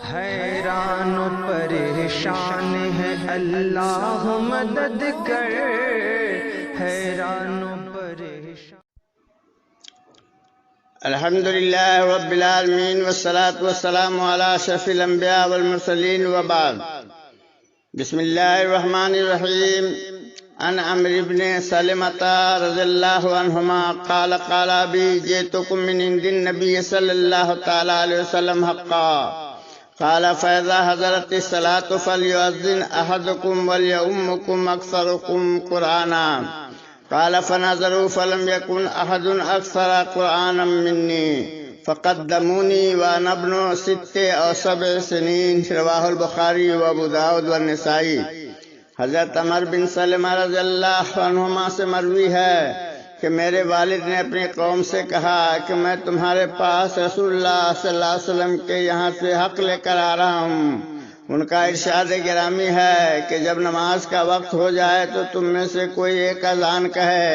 حیران و پریشان ہے اللہ مدد کر، حیران و پریشان۔ الحمدللہ رب العالمین والصلاة والسلام علی اشرف الانبیاء والمرسلین وبعد۔ بسم اللہ الرحمن الرحیم۔ عن عمرو بن سلمۃ رضی اللہ عنہما قال قال ابی جئتکم من عند النبی صلی اللہ تعالی علیہ وسلم حقا قال فاذا حضرت الصلاة فليؤذن احدکم وليؤمكم اکثرکم قرآنا قال فنظروا فلم يكن احد اکثر قرآنا منی فقدموني وانا ابن 6 أو 7 سنين۔ رواہ البخاری و ابو داؤد والنسائی۔ حضرت عمر بن سلمہ رضی اللہ عنہما سے مروی ہے کہ میرے والد نے اپنی قوم سے کہا کہ میں تمہارے پاس رسول اللہ صلی اللہ علیہ وسلم کے یہاں سے حق لے کر آ رہا ہوں۔ ان کا ارشاد گرامی ہے کہ جب نماز کا وقت ہو جائے تو تم میں سے کوئی ایک اذان کہے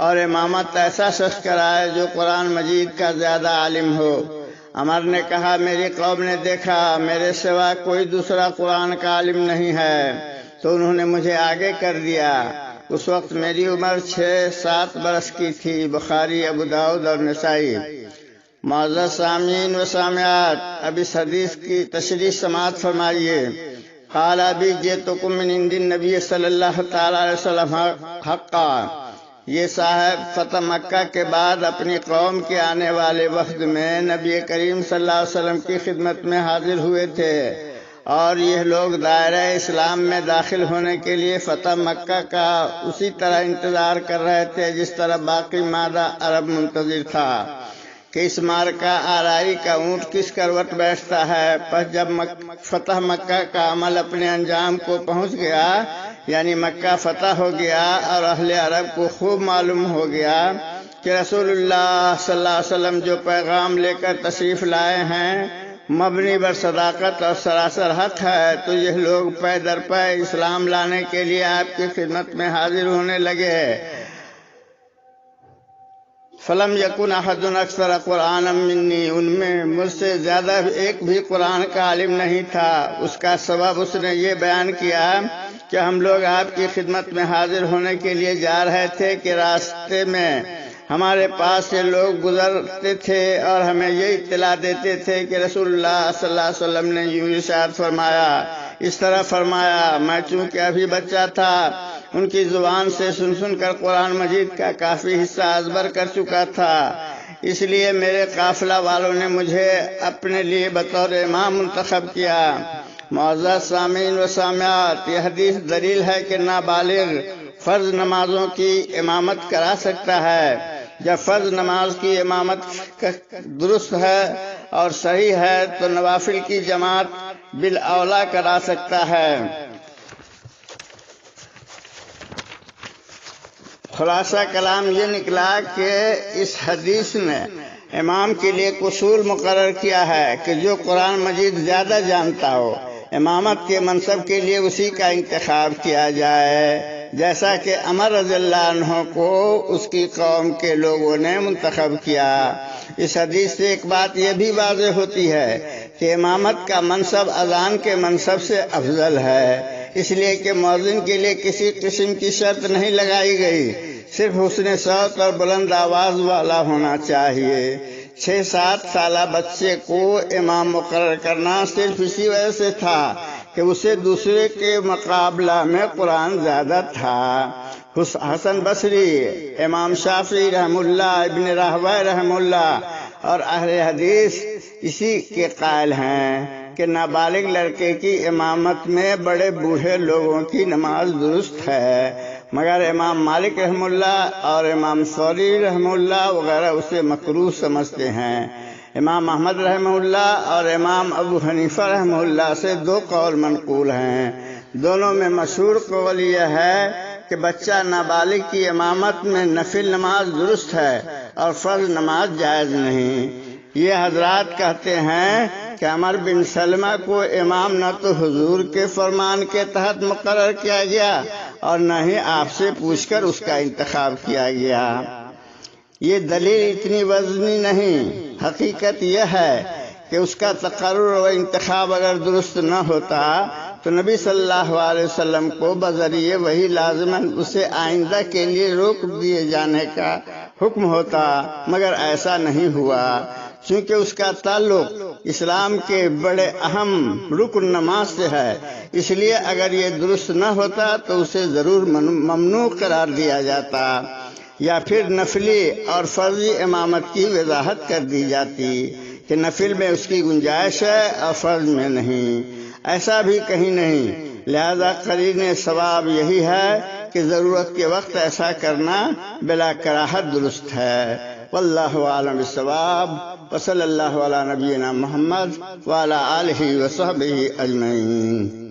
اور امامت ایسا شخص کرائے جو قرآن مجید کا زیادہ عالم ہو۔ عمر نے کہا میری قوم نے دیکھا میرے سوا کوئی دوسرا قرآن کا عالم نہیں ہے، تو انہوں نے مجھے آگے کر دیا۔ اس وقت میری عمر 6-7 برس کی تھی۔ بخاری، ابو داؤد اور نسائی۔ معزز سامعین و سامعات، اب اس حدیث کی تشریح سماعت فرمائیے۔ قال ابی جئتکم من عند النبی صلی اللہ تعالی علیہ وسلم حقا۔ یہ صاحب فتح مکہ کے بعد اپنی قوم کے آنے والے وفد میں نبی کریم صلی اللہ علیہ وسلم کی خدمت میں حاضر ہوئے تھے، اور یہ لوگ دائرہ اسلام میں داخل ہونے کے لیے فتح مکہ کا اسی طرح انتظار کر رہے تھے جس طرح باقی مادہ عرب منتظر تھا کہ اس معرکہ آرائی کا اونٹ کس کروٹ بیٹھتا ہے۔ پس جب فتح مکہ کا عمل اپنے انجام کو پہنچ گیا، یعنی مکہ فتح ہو گیا اور اہل عرب کو خوب معلوم ہو گیا کہ رسول اللہ صلی اللہ علیہ وسلم جو پیغام لے کر تشریف لائے ہیں مبنی بر صداقت اور سراسر حق ہے، تو یہ لوگ پے در پے اسلام لانے کے لیے آپ کی خدمت میں حاضر ہونے لگے۔ فلم یکن احد اکثر قرآن منی، ان میں مجھ سے زیادہ ایک بھی قرآن کا عالم نہیں تھا۔ اس کا سبب اس نے یہ بیان کیا کہ ہم لوگ آپ کی خدمت میں حاضر ہونے کے لیے جا رہے تھے کہ راستے میں ہمارے پاس سے لوگ گزرتے تھے اور ہمیں یہ اطلاع دیتے تھے کہ رسول اللہ صلی اللہ علیہ وسلم نے یوں ارشاد فرمایا، اس طرح فرمایا۔ میں چونکہ ابھی بچہ تھا، ان کی زبان سے سن کر قرآن مجید کا کافی حصہ ازبر کر چکا تھا، اس لیے میرے قافلہ والوں نے مجھے اپنے لیے بطور امام منتخب کیا۔ معزز سامعین و سامعات، یہ حدیث دلیل ہے کہ نابالغ فرض نمازوں کی امامت کرا سکتا ہے۔ جب فرض نماز کی امامت درست ہے اور صحیح ہے تو نوافل کی جماعت بالاولیٰ کرا سکتا ہے۔ خلاصہ کلام یہ نکلا کہ اس حدیث نے امام کے لیے ایک اصول مقرر کیا ہے کہ جو قرآن مجید زیادہ جانتا ہو امامت کے منصب کے لیے اسی کا انتخاب کیا جائے، جیسا کہ عمر رضی اللہ عنہ کو اس کی قوم کے لوگوں نے منتخب کیا۔ اس حدیث سے ایک بات یہ بھی واضح ہوتی ہے کہ امامت کا منصب اذان کے منصب سے افضل ہے، اس لیے کہ مؤذن کے لیے کسی قسم کی شرط نہیں لگائی گئی، صرف حسن صوت اور بلند آواز والا ہونا چاہیے۔ 6-7 سالہ بچے کو امام مقرر کرنا صرف اسی وجہ سے تھا کہ اسے دوسرے کے مقابلہ میں قرآن زیادہ تھا۔ حسن بصری، امام شافعی رحم اللہ، ابن راہوی رحم اللہ اور اہل حدیث اسی کے قائل ہیں کہ نابالغ لڑکے کی امامت میں بڑے بوڑھے لوگوں کی نماز درست ہے، مگر امام مالک رحم اللہ اور امام ثوری رحم اللہ وغیرہ اسے مکروہ سمجھتے ہیں۔ امام احمد رحمہ اللہ اور امام ابو حنیفہ رحمہ اللہ سے 2 قول منقول ہیں۔ دونوں میں مشہور قول یہ ہے کہ بچہ نابالغ کی امامت میں نفل نماز درست ہے اور فرض نماز جائز نہیں۔ یہ حضرات کہتے ہیں کہ عمر بن سلمہ کو امام نہ تو حضور کے فرمان کے تحت مقرر کیا گیا اور نہ ہی آپ سے پوچھ کر اس کا انتخاب کیا گیا۔ یہ دلیل اتنی وزنی نہیں، حقیقت یہ ہے کہ اس کا تقرر و انتخاب اگر درست نہ ہوتا تو نبی صلی اللہ علیہ وسلم کو بذریعہ وہی لازماً اسے آئندہ کے لیے روک دیے جانے کا حکم ہوتا، مگر ایسا نہیں ہوا، چونکہ اس کا تعلق اسلام کے بڑے اہم رکن نماز سے ہے۔ اس لیے اگر یہ درست نہ ہوتا تو اسے ضرور ممنوع قرار دیا جاتا، یا پھر نفلی اور فرضی امامت کی وضاحت کر دی جاتی کہ نفل میں اس کی گنجائش ہے اور فرض میں نہیں۔ ایسا بھی کہیں نہیں، لہذا قرین ثواب یہی ہے کہ ضرورت کے وقت ایسا کرنا بلا کراہت درست ہے۔ واللہ اعلم بالصواب، وصلی اللہ علی نبینا محمد وعلی آلہ وصحبہ اجمعین۔